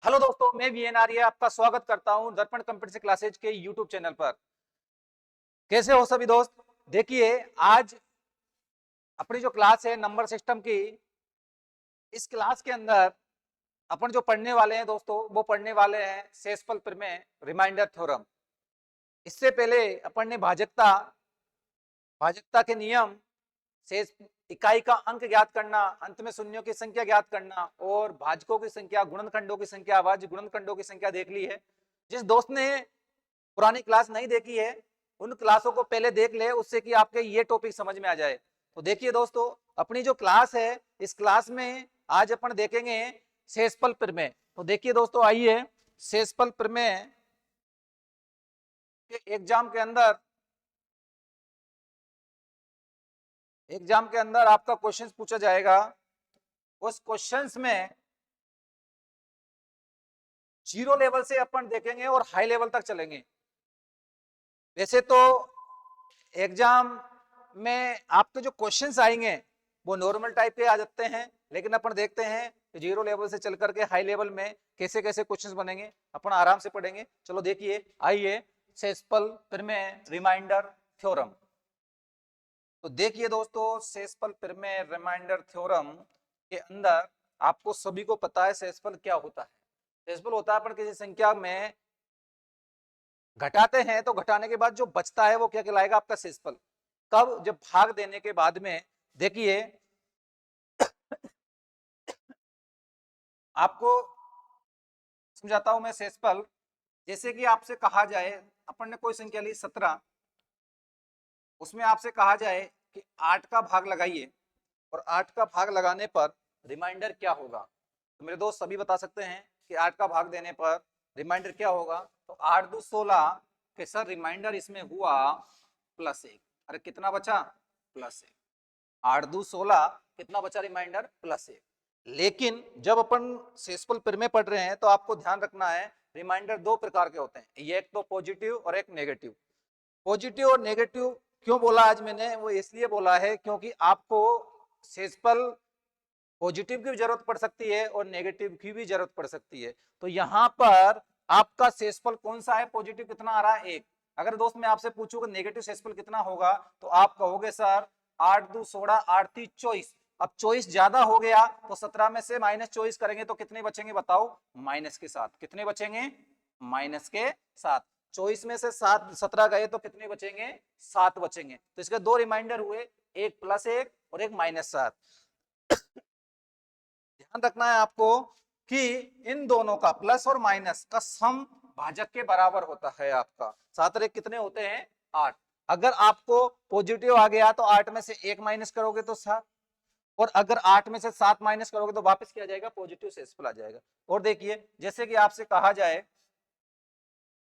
Hello दोस्तों, मैं VN आर्य आपका स्वागत करता हूं दर्पण कंप्यूटर क्लासेज के यूट्यूब चैनल पर। कैसे हो सभी दोस्त? देखिए, आज अपनी जो क्लास है नंबर सिस्टम की, इस क्लास के अंदर अपन जो पढ़ने वाले हैं दोस्तों, वो पढ़ने वाले हैं शेषफल प्रमेय, रिमाइंडर थ्योरम। इससे पहले अपन ने भाजकता भाजकता के नियम, शेष इकाई का अंक ज्ञात करना, अंत में शून्यों की संख्या ज्ञात करना और भाजकों की संख्या, गुणनखंडों की संख्या, अभाज्य गुणनखंडों की संख्या देख ली है। जिस दोस्त ने पुरानी क्लास नहीं देखी है, उन क्लासों को पहले देख ले, उससे कि आपके ये टॉपिक समझ में आ जाए। तो देखिए दोस्तों, अपनी जो क्लास है, इस क्लास में आज अपन देखेंगे शेषफल प्रमेय। तो देखिए दोस्तों, आइए, शेषफल प्रमेय के एग्जाम के अंदर आपका क्वेश्चन पूछा जाएगा। उस क्वेश्चंस में जीरो लेवल से अपन देखेंगे और हाई लेवल तक चलेंगे। वैसे तो एग्जाम में आपके जो क्वेश्चंस आएंगे वो नॉर्मल टाइप के आ जाते हैं, लेकिन अपन देखते हैं कि जीरो लेवल से चल करके हाई लेवल में कैसे कैसे क्वेश्चंस बनेंगे, अपन आराम से पढ़ेंगे। चलो देखिए, आइए, शेषफल प्रमेय, रिमाइंडर थ्योरम। तो देखिए दोस्तों, शेषफल प्रमेय, रिमाइंडर थ्योरम के अंदर आपको सभी को पता है शेषफल क्या होता है। शेषफल होता है अपन किसी संख्या में घटाते हैं तो घटाने के बाद जो बचता है वो क्या कहलाएगा? आपका शेषफल। कब? जब भाग देने के बाद में। देखिए, आपको समझाता हूं मैं शेषफल। जैसे कि आपसे कहा जाए, अपन ने कोई संख्या ली 17, उसमें आपसे कहा जाए कि 8 का भाग लगाइए, और 8 का भाग लगाने पर रिमाइंडर क्या होगा? तो मेरे दोस्त सभी बता सकते हैं कि 8 का भाग देने पर रिमाइंडर क्या होगा। तो 8 2 16 के सर रिमाइंडर इसमें हुआ +1। अरे कितना बचा? +1। 8 2 16, कितना बचा रिमाइंडर? +1। लेकिन जब अपन शेषफल प्रमेय पढ़ रहे हैं तो आपको ध्यान रखना है, रिमाइंडर दो प्रकार के होते हैं, ये एक तो पॉजिटिव और एक नेगेटिव। पॉजिटिव और नेगेटिव क्यों बोला आज मैंने? वो इसलिए बोला है क्योंकि आपको शेषफल पॉजिटिव की भी जरूरत पड़ सकती है और नेगेटिव की भी जरूरत पड़ सकती है। तो यहां पर आपका शेषफल कौन सा है? पॉजिटिव कितना आ रहा है? 1। अगर दोस्त मैं आपसे पूछूंगा नेगेटिव शेषफल कितना होगा, तो आप कहोगे सर 8 2 16, 8 3 24। अब 24 ज्यादा हो गया तो 17 में से -24 करेंगे तो कितने बचेंगे बताओ? माइनस के साथ। कितने बचेंगे? माइनस के साथ। 24 में से 17 गए तो कितने बचेंगे? 7 बचेंगे। तो इसके दो रिमाइंडर हुए, एक +1 और एक -7। ध्यान रखना है आपको कि इन दोनों का, प्लस और माइनस का सम भाजक के बराबर होता है। आपका 7 और 1 कितने होते हैं? 8। अगर आपको पॉजिटिव आ गया तो 8 में से 1 माइनस करोगे तो 7, और अगर 8 में से 7 माइनस करोगे तो वापस क्या आ जाएगा? पॉजिटिव शेषफल आ जाएगा। और देखिए, जैसे कि आपसे कहा जाए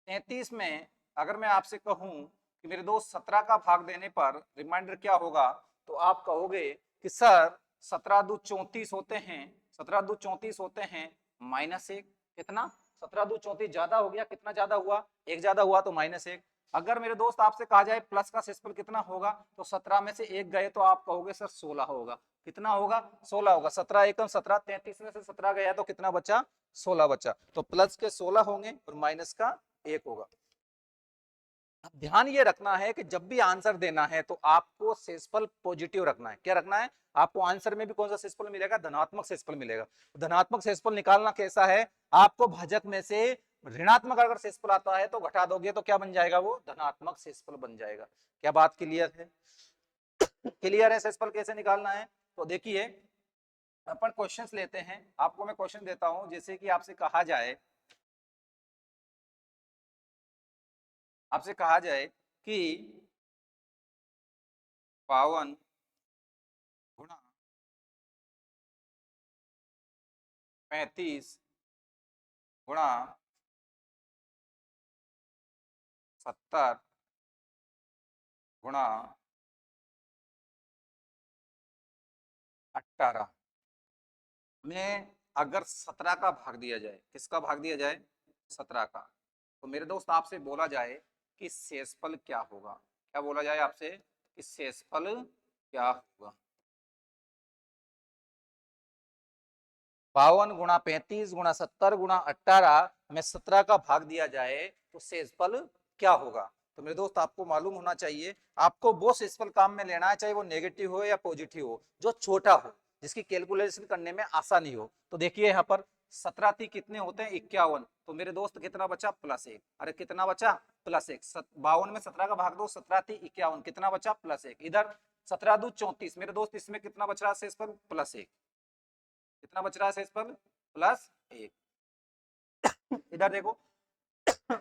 33 में, अगर मैं आपसे कहूं कि मेरे दोस्त 17 का भाग देने पर रिमाइंडर क्या होगा, तो आप कहोगे कि सर 17 दू 34 होते हैं, 17 दू 34 होते हैं -1। कितना? 17 दू 34 ज्यादा हो गया, कितना ज्यादा हुआ? 1 ज्यादा हुआ तो -1। अगर मेरे दोस्त आपसे कहा जाए प्लस का शेषफल कितना होगा, तो 17 में से 1 गए तो आप कहोगे सर 16 होगा। कितना होगा? 16 होगा। 17 एकम 17, 33 में से 17 गया तो कितना बचा? 16 बचा। तो प्लस के 16 होंगे और माइनस का 1 होगा। अब ध्यान ये रखना है कि जब भी आंसर देना है तो आपको शेषफल पॉजिटिव रखना है। क्या रखना है? आपको आंसर में भी कौन सा शेषफल मिलेगा? धनात्मक शेषफल मिलेगा। धनात्मक शेषफल निकालना कैसा है? आपको भाजक में से ऋणात्मक अगर शेषफल आता है तो घटा दोगे तो क्या बन जाएगा? वो धनात्मक शेषफल बन जाएगा। क्या बात क्लियर है? क्लियर है शेषफल कैसे निकालना है? तो देखिए, अपन क्वेश्चंस लेते हैं। आपको मैं क्वेश्चन देता हूं, जैसे कि आपसे कहा जाए कि 52 गुणा 35 गुणा 70 गुणा 18 में अगर 17 का भाग दिया जाए, किसका भाग दिया जाए? 17 का। तो मेरे दोस्त आपसे बोला जाए कि शेषफल क्या होगा? क्या बोला जाए आपसे कि शेषफल क्या होगा? 52 गुणा 35 गुणा 70 गुणा 18 में 17 का भाग दिया जाए तो शेषफल क्या होगा। तो मेरे दोस्त आपको मालूम होना चाहिए, आपको वो शेषफल काम में लेना है, चाहे वो नेगेटिव हो या पॉजिटिव हो, जो छोटा हो, जिसकी कैलकुलेशन करने में आसानी हो। तो देखिए यहाँ पर 17 थी, कितने होते हैं 51, तो मेरे दोस्त कितना बचा +1। अरे कितना बचा +1। 52 में 17 का भाग दो, 17 थी 51, कितना बचा +1। इधर 17 दूं 34, मेरे दोस्त इसमें कितना बच रहा है शेषफल +1। कितना बच रहा है शेषफल +1। इधर देखो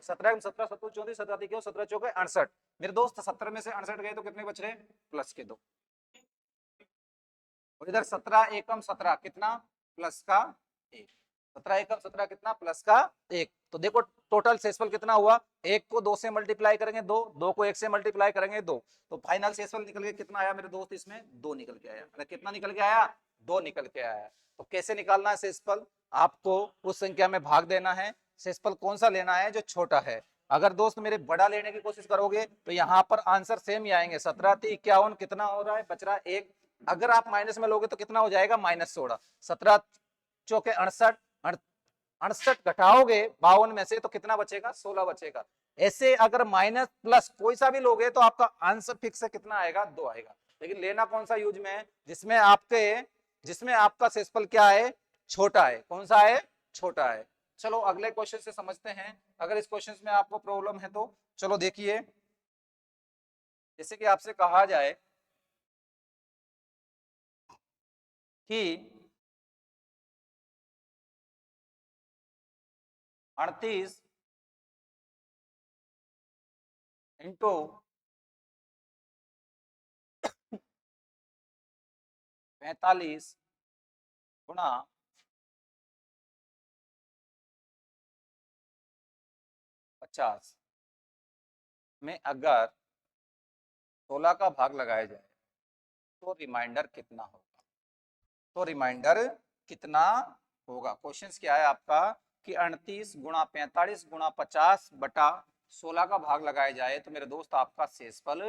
17 17 17 34 17 क्यों 17 चौके 68, मेरे दोस्त 70 में से 68 गए तो कितने बच रहे प्लस के 2। और इधर 17 एकम 17 कितना प्लस का 1। 17 एकम 17 कितना प्लस का 1। तो देखो टोटल शेषफल कितना हुआ, 1 को 2 से मल्टीप्लाई करेंगे 2, 2 को 1 से मल्टीप्लाई करेंगे 2, तो फाइनल शेषफल निकल के कितना आया मेरे दोस्त, इसमें 2 निकल के आया। अरे कितना निकल के आया 2 निकल के आया। तो कैसे निकालना है शेषफल, आपको उस संख्या में भाग देना है। शेषफल कौन सा लेना है, जो छोटा है। अगर दोस्त मेरे बड़ा लेने की कोशिश करोगे तो यहाँ पर आंसर सेम ही आएंगे। 17 थी 51, कितना हो रहा है बच रहा है 1। अगर आप माइनस में लोगे तो कितना हो जाएगा -16। 17 चौके 68, 68 घटाओगे 52 में से तो कितना बचेगा 16 बचेगा। ऐसे अगर माइनस प्लस कोई सा भी लोगे तो आपका आंसर फिक्स है, कितना आएगा 2 आएगा। लेकिन लेना कौन सा यूज में है, जिसमें आपका शेषफल क्या है, छोटा है। कौन सा है, छोटा है। चलो अगले क्वेश्चन से समझते हैं, अगर इस क्वेश्चन में आपको प्रॉब्लम है तो। चलो देखिए, जैसे कि आपसे कहा जाए कि 38 इंटू 45 गुणा 50 में अगर 16 का भाग लगाया जाए तो रिमाइंडर कितना होगा। तो रिमाइंडर कितना होगा, क्वेश्चन क्या है आपका कि 38 गुणा 45 गुणा 50 बटा 16 का भाग लगाया जाए तो मेरे दोस्त आपका शेषफल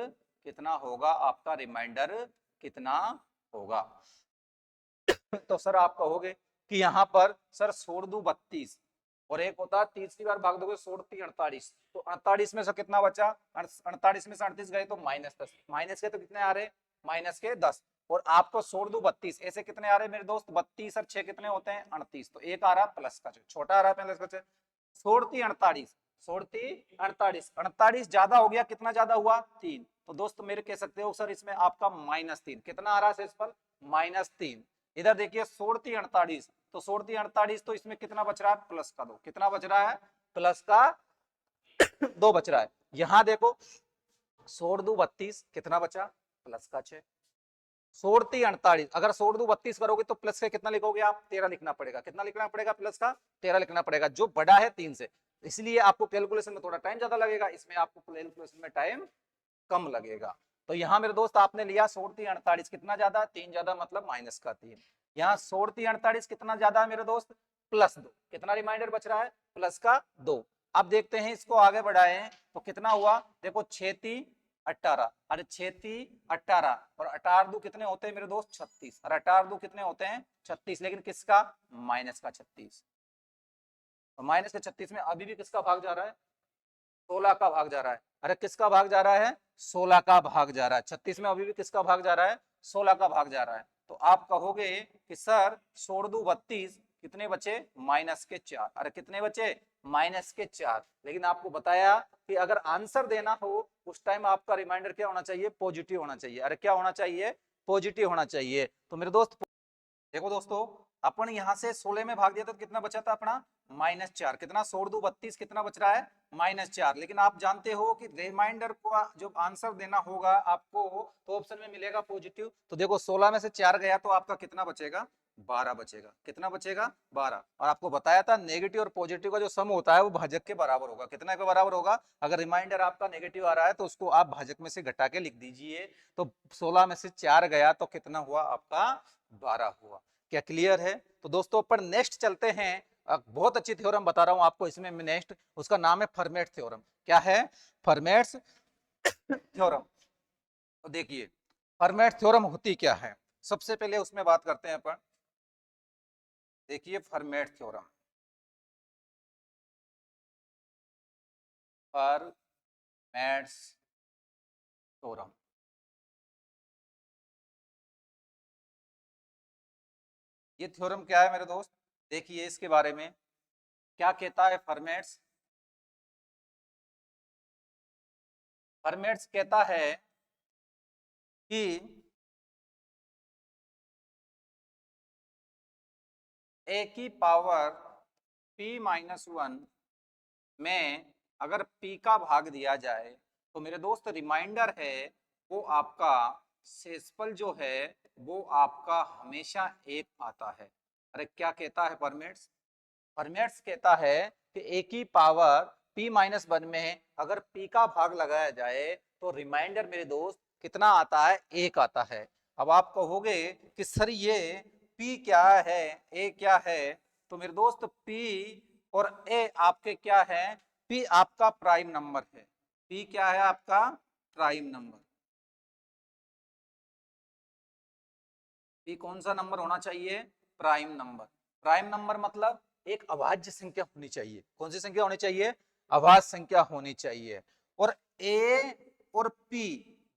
कितना होगा, आपका रिमाइंडर कितना होगा। तो सर आप कहोगे कि यहाँ पर सर 16 दूं 32 और एक होता है तीसरी बार भाग दोगे 16 3 48, तो 48 में से कितना बचा, 48 में से 38 गए तो -10, माइनस के तो कितने आ रहे -10। और आपको 16 दूं 32, ऐसे कितने आ रहे मेरे दोस्त 32 और 6 कितने होते हैं 38, तो एक आ रहा प्लस का, जो छोटा आ रहा है प्लस का 16 3 48, 16 3 48, 48 ज्यादा हो गया, कितना ज्यादा हुआ 3, तो दोस्त मेरे कह सकते हो सर इसमें आपका -3, कितना आ रहा है शेषफल -3। इधर देखिए 16 3 48, तो 16 3 48, तो इसमें कितना बच रहा है प्लस का 2, कितना बच रहा है प्लस का 2 बच रहा है। यहां देखो 16 दूं 32, कितना बचा प्लस का 6, 16 3 48, अगर 16 दूं 32 करोगे तो प्लस का कितना लिखोगे आप 13 लिखना पड़ेगा, कितना लिखना पड़ेगा प्लस का 13 लिखना पड़ेगा, जो बड़ा है 3 से, इसलिए आपको कैलकुलेशन में थोड़ा टाइम ज्यादा लगेगा, इसमें आपको कैलकुलेशन में टाइम कम लगेगा। तो यहाँ मेरे दोस्त आपने लिया 16 3 48, कितना ज्यादा 3 ज्यादा मतलब -3। यहाँ 16 3 48 कितना ज्यादा है मेरे दोस्त +2, कितना रिमाइंडर बच रहा है प्लस का 2। अब देखते हैं इसको आगे बढ़ाए तो कितना हुआ, देखो 6 3 18, अरे 6 3 18 और 18 दो कितने होते हैं मेरे दोस्त 36, और 18 दो कितने होते हैं 36, लेकिन किसका माइनस का 36, और माइनस के 36 में अभी भी किसका भाग जा रहा है 16 का भाग जा रहा है। अरे किसका भाग जा रहा है 16 का भाग जा रहा है, 36 में अभी भी किसका भाग जा रहा है 16 का भाग जा रहा है। तो आप कहोगे कि सर 16 दूं 32, कितने बचे -4, अरे कितने बचे -4। लेकिन आपको बताया कि अगर आंसर देना हो उस टाइम आपका रिमाइंडर क्या होना चाहिए, पॉजिटिव होना चाहिए। अरे क्या होना चाहिए, पॉजिटिव होना चाहिए। तो मेरे दोस्त देखो दोस्तों, अपन यहां से 16 में भाग दिया तो कितना बचा था अपना -4, कितना 16 दूं 32, कितना बच रहा है -4। लेकिन आप जानते हो कि रिमाइंडर को जब आंसर देना होगा आपको तो ऑप्शन में मिलेगा पॉजिटिव। तो देखो 16 में से 4 गया तो आपका कितना बचेगा 12 बचेगा, कितना बचेगा 12। और आपको बताया था नेगेटिव और पॉजिटिव का जो सम होता है वो भाजक के बराबर होगा, कितना के बराबर होगा, अगर रिमाइंडर आपका नेगेटिव आ रहा है तो उसको आप भाजक में से घटा के लिख दीजिए। तो 16 में से 4 गया तो कितना हुआ आपका 12 हुआ। क्या क्लियर है। तो दोस्तों अपन नेक्स्ट चलते हैं, बहुत अच्छी थ्योरम बता रहा हूं आपको इसमें नेक्स्ट, उसका नाम है फर्मेट थ्योरम। क्या है, फर्मेट्स थ्योरम। तो देखिए फर्मेट थ्योरम होती क्या है, सबसे पहले उसमें बात करते हैं अपन देखिए फर्मेट थ्योरम, फर्मेट्स थ्योरम, ये थ्योरम क्या है मेरे दोस्त, देखिए इसके बारे में क्या कहता है फर्मेट्स। फर्मेट्स कहता है कि ए की पावर p-1 में अगर p का भाग दिया जाए तो मेरे दोस्त रिमाइंडर है वो आपका शेषफल जो है वो आपका हमेशा एक आता है। अरे क्या कहता है फर्मेट्स, फर्मेट्स कहता है कि ए की पावर p-1 में अगर p का भाग लगाया जाए तो रिमाइंडर मेरे दोस्त कितना आता है, एक आता है। अब आप कहोगे कि सर ये p क्या है, a क्या है, तो मेरे दोस्त p और a आपके क्या है, p आपका प्राइम नंबर है, p क्या है आपका प्राइम नंबर। p कौन सा नंबर होना चाहिए, प्राइम नंबर। प्राइम नंबर मतलब एक अभाज्य संख्या होनी चाहिए, कौन सी संख्या होनी चाहिए, अभाज्य संख्या होनी चाहिए। और a और p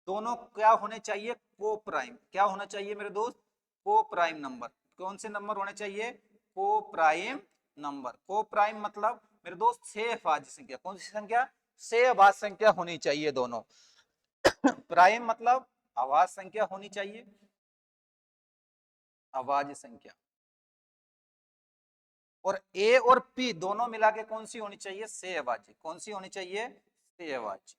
दोनों क्या होने चाहिए, को प्राइम, क्या होना चाहिए मेरे दोस्त, को प्राइम नंबर। कौन से नंबर होने चाहिए, को प्राइम नंबर। को प्राइम मतलब मेरे दोस्त से अभाज्य संख्या, कौन सी संख्या, से अभाज्य संख्या होनी चाहिए दोनों। प्राइम मतलब अभाज्य संख्या होनी चाहिए, अभाज्य संख्या। और ए और पी दोनों मिला के कौन सी होनी चाहिए, से अभाज्य। कौन सी होनी चाहिए, से अभाज्य।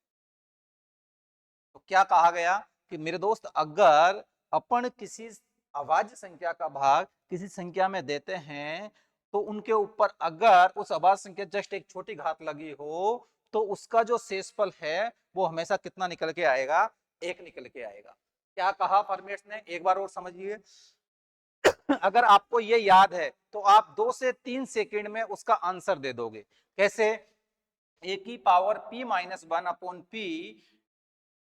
तो क्या कहा गया कि मेरे दोस्त अगर अपन किसी अभाज्य संख्या का भाग किसी संख्या में देते हैं तो उनके ऊपर अगर उस अभाज्य संख्या जस्ट एक छोटी घात लगी हो तो उसका जो शेषफल है वो हमेशा कितना निकल के आएगा, एक निकल के आएगा। क्या कहा फर्मेट्स ने, एक बार और समझिए। अगर आपको ये याद है तो आप 2 से 3 सेकंड में उसका आंसर दे दोगे। कैसे, ए की पावर p-1 अपॉन p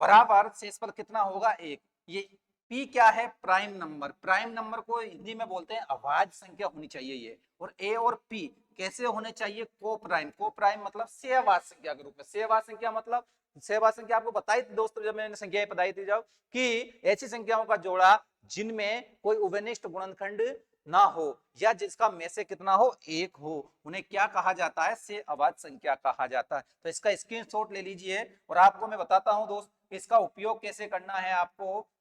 बराबर शेषफल कितना होगा, एक। ये p क्या है, प्राइम नंबर। प्राइम नंबर को हिंदी में बोलते हैं अभाज्य संख्या होनी चाहिए ये। और a और p कैसे होने चाहिए, को प्राइम। को प्राइम मतलब सहअभाज्य संख्या के रूप में। सहअभाज्य संख्या मतलब, सहअभाज्य संख्या आपको बताई थी दोस्तों जब मैंने संख्याएं बताई थी, जब कि ऐसी संख्याओं का जोड़ा जिनमें कोई उभयनिष्ठ गुणनखंड ना हो या जिसका में से कितना हो, एक हो, उन्हें क्या कहा जाता है, सहअभाज्य संख्या कहा जाता है। तो इसका स्क्रीनशॉट ले लीजिए और आपको मैं बताता हूं दोस्त इसका उपयोग कैसे करना है।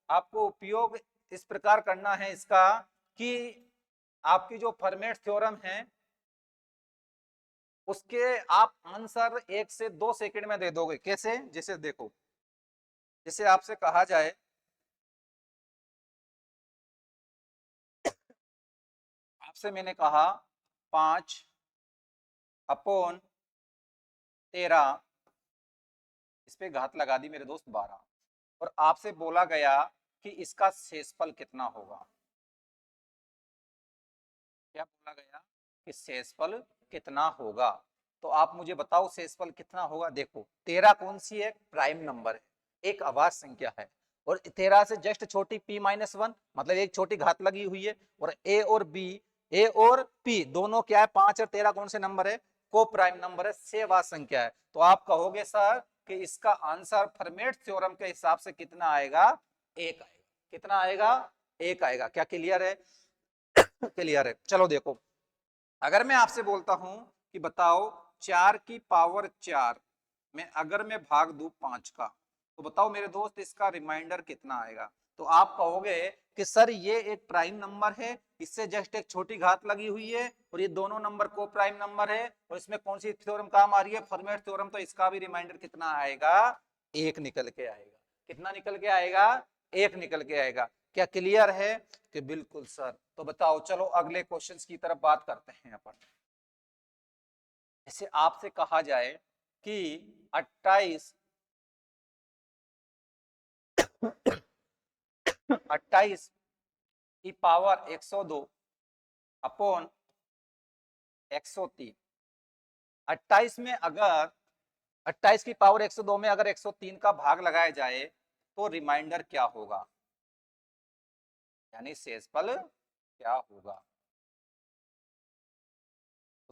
आपको उपयोग इस प्रकार करना है इसका कि आपकी जो फर्मेट थ्योरम है उसके आप आंसर 1 से 2 सेकंड में दे दोगे। कैसे, जैसे देखो, जैसे आपसे कहा जाए आपसे मैंने कहा 5/13, इस पे घात लगा दी मेरे दोस्त 12, और आपसे बोला गया कि इसका शेषफल कितना होगा। क्या बोला गया कि शेषफल कितना होगा, तो आप मुझे बताओ शेषफल कितना होगा। देखो 13 कौन सी है, प्राइम नंबर है, एक अभाज्य संख्या है। और 13 से जस्ट छोटी p-1 मतलब एक छोटी घात लगी हुई है। और a और p दोनों क्या है, 5 और 13 कौन से नंबर है, को प्राइम नंबर है, सहअभाज्य संख्या है। तो आप कहोगे सर कि इसका आंसर फर्मेट थ्योरम के हिसाब से कितना आएगा, एक आएगा। कितना आएगा, एक आएगा। क्या क्लियर है, क्लियर है। चलो देखो, अगर मैं आपसे बोलता हूं कि बताओ 4 की पावर 4 में अगर मैं भाग दूं 5 का, तो बताओ मेरे दोस्त इसका रिमाइंडर कितना आएगा। तो आप कहोगे कि सर ये एक प्राइम नंबर है, इससे जस्ट एक छोटी घात लगी हुई है और ये दोनों नंबर को प्राइम नंबर है, और इसमें कौन सी थ्योरम काम आ रही है, फर्मेट थ्योरम। तो इसका भी रिमाइंडर कितना आएगा, एक निकल के आएगा। कितना निकल के आएगा, एक निकल के आएगा। क्या क्लियर है, कि बिल्कुल सर। तो बताओ चलो अगले क्वेश्चंस की तरफ बात करते हैं अपन। जैसे आपसे कहा जाए कि 28 की पावर 102 अपॉन 103। 28 में अगर 28 की पावर 102 में अगर 103 का भाग लगाया जाए तो रिमाइंडर क्या होगा, यानी शेषफल क्या होगा।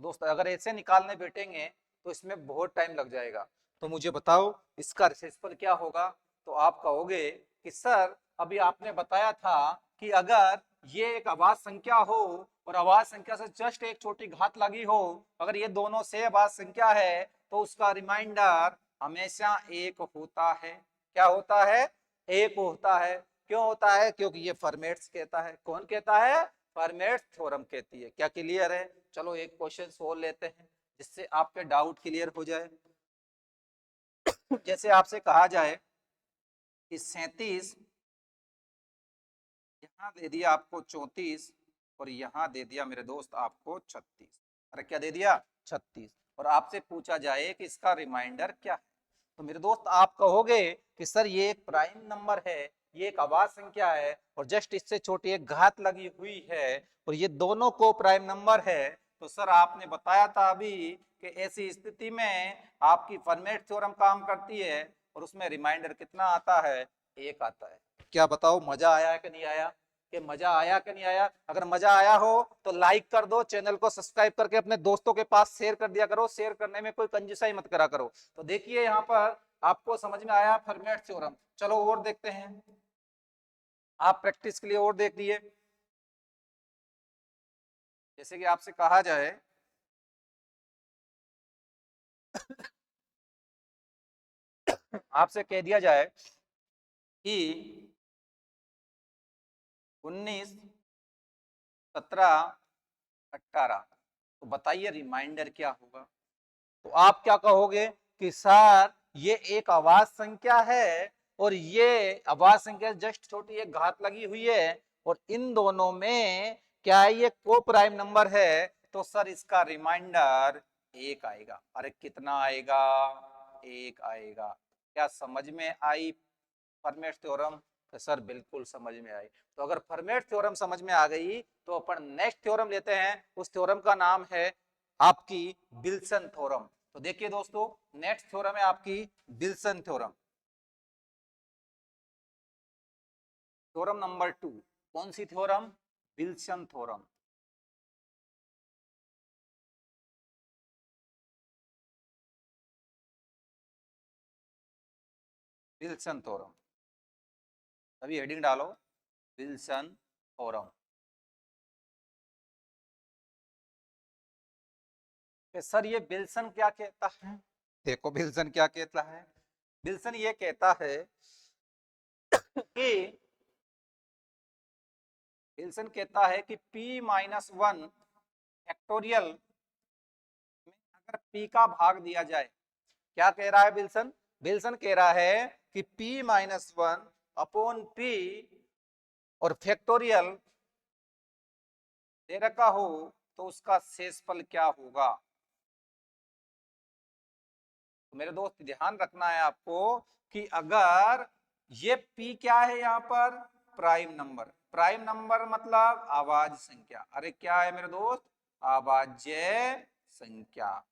दोस्तों अगर ऐसे निकालने बैठेंगे तो इसमें बहुत टाइम लग जाएगा। तो मुझे बताओ इसका रेसिप्रोकल क्या होगा। तो आप कहोगे कि सर अभी आपने बताया था कि अगर ये एक अभाज्य संख्या हो और अभाज्य संख्या से जस्ट एक छोटी घात लगी हो, अगर ये दोनों से अभाज्य संख्या है तो उसका रिमाइंडर हमेशा एक होता है। क्या होता है? एक होता है। क्यों होता है? क्योंकि ये फर्मेट्स कहता है। कौन कहता है? फर्मेट्स थ्योरम कहती है। क्या क्लियर है? चलो एक क्वेश्चन सोल्व लेते हैं जिससे आपके डाउट क्लियर हो जाए। जैसे आपसे कहा जाए कि 37 यहाँ दे दिया आपको 34 और यहाँ दे दिया मेरे दोस्त आपको 36। अरे क्या दे दिया? 36। और आपसे पूछा जाए कि इसका रिमाइंडर क्या है, तो मेरे दोस्त आप कहोगे कि सर ये एक प्राइम नंबर है, ये एक अभाज्य संख्या है और जस्ट इससे छोटी एक घात लगी हुई है और ये दोनों को प्राइम नंबर है। तो सर आपने बताया था अभी कि ऐसी स्थिति में आपकी फर्मेट थ्योरम काम करती है और उसमें रिमाइंडर कितना आता है? एक आता है। क्या बताओ मजा आया कि नहीं आया? कि मजा आया कि नहीं आया? अगर मजा आया हो तो लाइक कर दो, चैनल को सब्सक्राइब करके अपने दोस्तों के पास शेयर कर दिया करो। शेयर करने में कोई कंजूसाई मत करा करो। तो देखिए यहाँ पर आपको समझ में आया फर्मेट थ्योरम। चलो और देखते हैं, आप प्रैक्टिस के लिए और देख लिए। जैसे कि आपसे कहा जाए आपसे कह दिया जाए कि 19, 17, 18, तो बताइए रिमाइंडर क्या होगा। तो आप क्या कहोगे कि सर ये एक अभाज्य संख्या है और ये अभाज्य संख्या जस्ट छोटी एक घात लगी हुई है और इन दोनों में क्या है? ये को प्राइम नंबर है। तो सर इसका रिमाइंडर एक आएगा। अरे कितना आएगा? एक आएगा। क्या समझ में आई फर्मेट थ्योरम? तो सर बिल्कुल समझ में आई। तो अगर फर्मेट थ्योरम समझ में आ गई तो अपन नेक्स्ट थ्योरम लेते हैं। उस थ्योरम का नाम है आपकी विल्सन थ्योरम। तो देखिए दोस्तों नेक्स्ट थ्योरम है आपकी विल्सन थ्योरम। Theorem number 2। कौन सी theorem? Wilson theorem. Wilson theorem, अभी हेडिंग डालो विल्सन थ्योरम। सर ये विल्सन क्या कहता है? देखो विल्सन क्या कहता है। विल्सन ये कहता है कि विल्सन कहता है कि p-1 फैक्टोरियल में अगर p का भाग दिया जाए, क्या कह रहा है विल्सन? विल्सन कह रहा है कि p-1 अपॉन p और फैक्टोरियल दे रखा हो तो उसका शेषफल क्या होगा। तो मेरे दोस्त ध्यान रखना है आपको कि अगर ये p क्या है यहाँ पर? Prime number. प्राइम नंबर मतलब अभाज्य संख्या। अरे क्या है मेरे दोस्त? अभाज्य संख्या।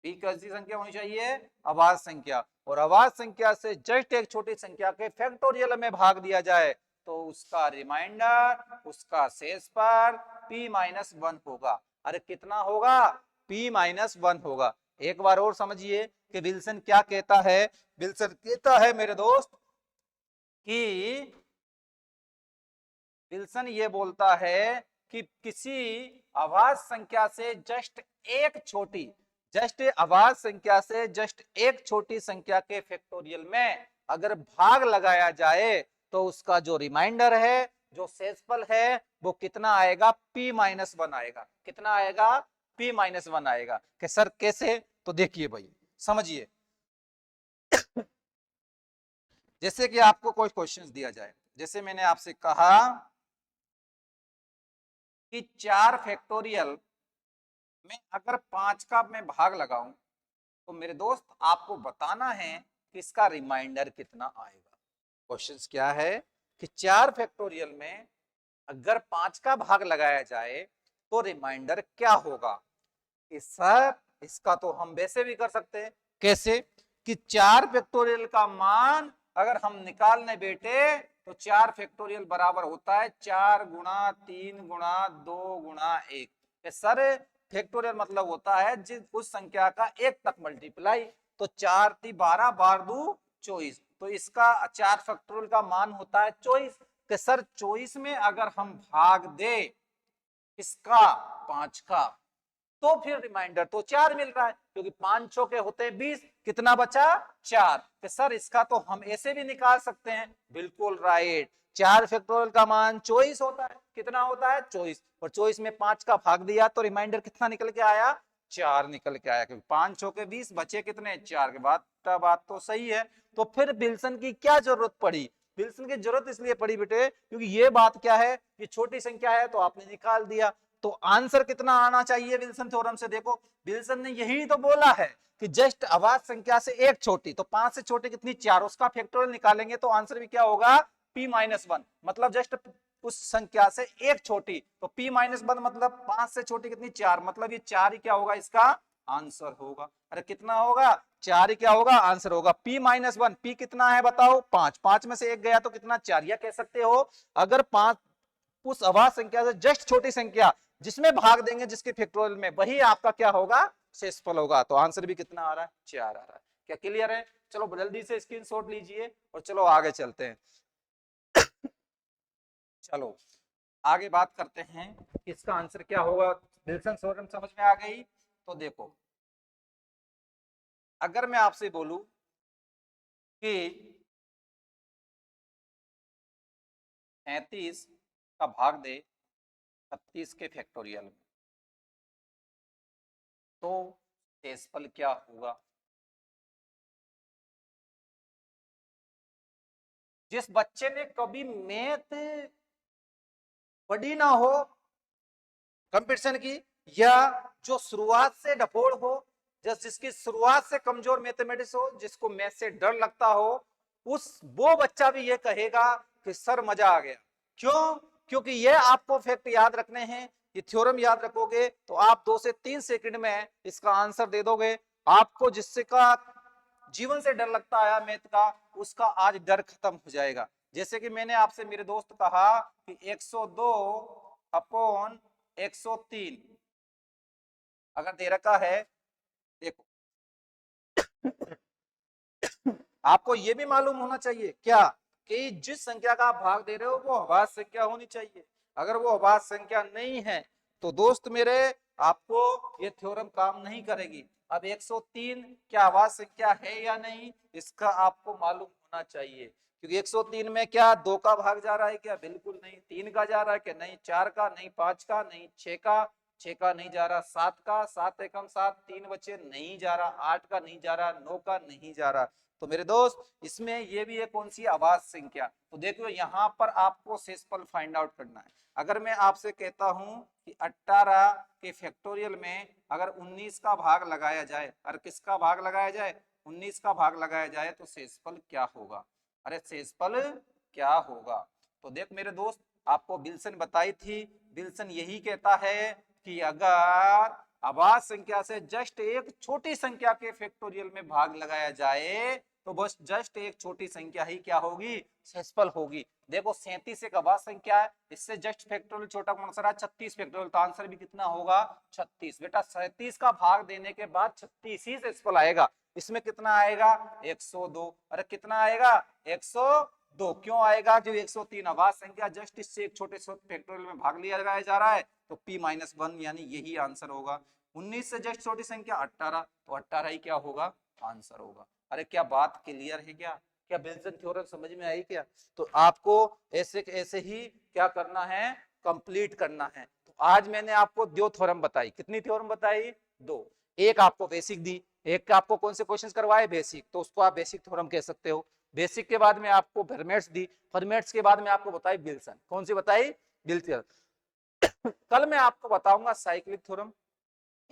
p कैसी संख्या होनी चाहिए? अभाज्य संख्या। और अभाज्य संख्या से जस्ट एक छोटी संख्या के फैक्टोरियल में भाग दिया जाए तो उसका रिमाइंडर, उसका शेषफल p-1 होगा। अरे कितना होगा? p-1 होगा। एक बार और समझिए कि विल्सन क्या कहता है। विल्सन कहता है मेरे दोस्त कि विल्सन ये बोलता है कि किसी अभाज्य संख्या से जस्ट एक छोटी, जस्ट अभाज्य संख्या से जस्ट एक छोटी संख्या के फैक्टोरियल में अगर भाग लगाया जाए तो उसका जो रिमाइंडर है, जो शेषफल है, वो कितना आएगा? p-1 आएगा। कितना आएगा? p-1 आएगा। कि सर कैसे? तो देखिए भाई समझिए, जैसे कि आपको कोई क्वेश्चन दिया जाए, जैसे मैंने आपसे कहा कि 4 फैक्टोरियल में अगर 5 का मैं भाग लगाऊं तो मेरे दोस्त आपको बताना है कि इसका रिमाइंडर कितना आएगा। क्वेश्चंस क्या है कि 4 फैक्टोरियल में अगर 5 का भाग लगाया जाए तो रिमाइंडर क्या होगा। सर इसका तो हम वैसे भी कर सकते हैं। कैसे? कि 4 फैक्टोरियल का मान अगर हम निकालने बैठे तो 4 फैक्टोरियल बराबर होता है 4 गुणा 3 गुणा 2 गुणा 1। सर फैक्टोरियल मतलब होता है जिस उस संख्या का 1 तक मल्टीप्लाई। तो 4 × 12 12 2 24, तो इसका 4 फैक्टोरियल का मान होता है 24। कि सर 24 में अगर हम भाग दे इसका 5 का, तो फिर रिमाइंडर तो 4 मिल रहा है, क्योंकि 5 चौके होते हैं 20, कितना बचा 4। तो सर इसका तो हम ऐसे भी निकाल सकते हैं, बिल्कुल राइट। 4 फैक्टोरियल का मान 24 होता है, कितना होता है 24, और 24 में 5 का भाग दिया तो रिमाइंडर कितना निकल के आया 4 निकल के आया, क्योंकि 5 चौके 20 बचे कितने 4 के बाद। बात तो सही है। तो फिर विल्सन की क्या जरूरत पड़ी, विल्सन की जरूरत इसलिए पड़ी बेटे क्योंकि ये बात क्या है, ये छोटी संख्या है तो आपने निकाल दिया। तो आंसर कितना आना चाहिए विल्सन थ्योरम से, देखो विल्सन ने यही तो बोला है कि जस्ट अभाज्य संख्या से एक छोटी, तो 5 से छोटी कितनी 4, उसका फैक्टोरियल निकालेंगे तो आंसर भी क्या होगा p-1, मतलब जस्ट उस संख्या से एक छोटी, तो p-1 मतलब 5 से छोटी कितनी 4, मतलब ये 4 ही क्या होगा इसका आंसर होगा। अरे कितना होगा 4 ही क्या होगा आंसर होगा। p-1, p कितना है बताओ 5, 5 में से एक गया तो कितना 4, या कह सकते हो अगर 5 उस अभाज्य संख्या से जस्ट छोटी संख्या जिसमें भाग देंगे जिसके फैक्टोरियल में, वही आपका क्या होगा शेषफल होगा। तो आंसर भी कितना आ रहा है 4 आ रहा है। क्या क्लियर है? चलो जल्दी से स्क्रीनशॉट लीजिए और चलो आगे चलते हैं। चलो आगे बात करते हैं इसका आंसर क्या होगा। विल्सन थ्योरम समझ में आ गई? तो देखो अगर मैं आपसे बोलूं कि 37 का भाग दे 36 के फैक्टोरियल में, तो शेषफल क्या होगा। जिस बच्चे ने कभी मैथ पढ़ी ना हो कंपटीशन की, या जो शुरुआत से डफोड़ हो, जिसकी शुरुआत से कमजोर मैथमेटिक्स हो, जिसको मैथ से डर लगता हो, वो बच्चा भी ये कहेगा कि सर मजा आ गया। क्यों? क्योंकि ये आपको फैक्ट याद रखने हैं, ये थ्योरम याद रखोगे तो आप 2 से 3 सेकंड में इसका आंसर दे दोगे। आपको जिससे का जीवन से डर लगता है मैथ का, उसका आज डर खत्म हो जाएगा। जैसे कि मैंने आपसे मेरे दोस्त कहा कि 102/103 अगर दे रखा है, देखो आपको यह भी मालूम होना चाहिए क्या कि जिस संख्या का आप भाग दे रहे हो वो अभाज्य संख्या होनी चाहिए। अगर वो अभाज्य संख्या नहीं है तो दोस्त मेरे आपको ये थ्योरम काम नहीं करेगी। अब 103 क्या अभाज्य संख्या है या नहीं, इसका आपको मालूम होना चाहिए, क्योंकि 103 में क्या 2 का भाग जा रहा है क्या, बिल्कुल नहीं। 3 का जा रहा है क्या, नहीं। 4 का नहीं, 5 का नहीं, 6 का नहीं जा रहा, 7 का 7 एकम 7 3 बचे नहीं जा रहा, 8 का नहीं जा रहा, 9 का नहीं जा रहा। तो मेरे दोस्त इसमें ये भी है कौन सी अभाज्य संख्या। तो देखो यहाँ पर आपको शेषफल फाइंड आउट करना है। अगर मैं आपसे कहता हूं कि 18 के फैक्टोरियल में अगर 19 का भाग लगाया जाए, और किसका भाग लगाया जाए 19 का भाग लगाया जाए, तो शेषफल क्या होगा। अरे शेषफल क्या होगा। तो देख मेरे दोस्त आपको विल्सन बताई थी, विल्सन यही कहता है कि अगर अभाज्य संख्या से जस्ट एक छोटी संख्या के फैक्टोरियल में भाग लगाया जाए तो बस जस्ट एक छोटी संख्या ही क्या होगी शेषफल होगी। देखो 37 एक अभाज्य संख्या है, इससे जस्ट फैक्टोरियल छोटा कौन सा रहा 36 फैक्टोरियल, तो आंसर भी कितना होगा 36। बेटा 37 का भाग देने के बाद 36 ही शेषफल आएगा। इसमें कितना आएगा 102। अरे कितना आएगा 102। क्यों आएगा, जो 103 अभाज्य संख्या जस्ट इससे एक छोटे फैक्टोरियल में भाग लिया जाया रहा है, तो p-1 यानी यही आंसर होगा। 19 से जस्ट छोटी संख्या 18, तो 18 ही क्या होगा आंसर होगा। अरे क्या बात क्लियर है क्या विल्सन थ्योरम समझ में आई क्या। तो आपको ऐसे ही क्या करना है कंप्लीट करना है। तो आज मैंने आपको 2 थ्योरम बताई। कितनी थ्योरम बताई 2। एक आपको बेसिक दी, एक आपको कौन से क्वेश्चंस करवाए बेसिक, तो उसको आप बेसिक थ्योरम कह सकते हो। बेसिक के बाद में आपको फॉर्मेट्स दी, फॉर्मेट्स के बाद में आपको बताई विल्सन। कौन सी बताई विल्सन। कल मैं आपको बताऊंगा साइक्लिक थ्योरम,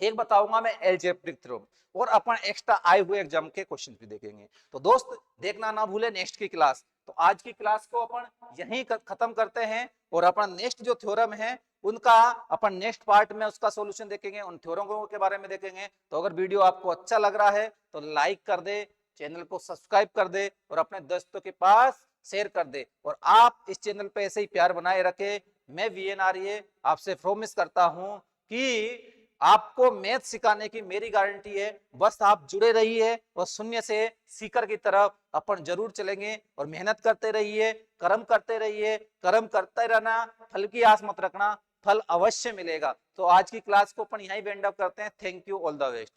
एक बताऊंगा मैं एलजेब्रिक थ्योरम, और अपन एक्स्ट्रा आए हुए एग्जाम के क्वेश्चन भी देखेंगे। तो दोस्त देखना ना भूले नेक्स्ट की क्लास। तो आज की क्लास को अपन यहीं खत्म करते हैं, और अपन नेक्स्ट जो थ्योरम है उनका अपन नेक्स्ट पार्ट में उसका सॉल्यूशन देखेंगे, उन थ्योरमों के बारे में देखेंगे। तो अगर वीडियो आपको अच्छा लग रहा है तो लाइक कर दे, चैनल को सब्सक्राइब कर दे, और अपने दोस्तों के पास शेयर कर दे, और आप इस चैनल पे ऐसे ही प्यार बनाए रखे। मैं VN आर्य आपसे प्रॉमिस करता हूं कि आपको मैथ सिखाने की मेरी गारंटी है, बस आप जुड़े रहिए और शून्य से सीकर की तरफ अपन जरूर चलेंगे। और मेहनत करते रहिए, कर्म करते रहिए, कर्म करते रहना, फल की आस मत रखना, फल अवश्य मिलेगा। तो आज की क्लास को अपन यहीं वाइंड अप करते हैं। Thank you, all the best.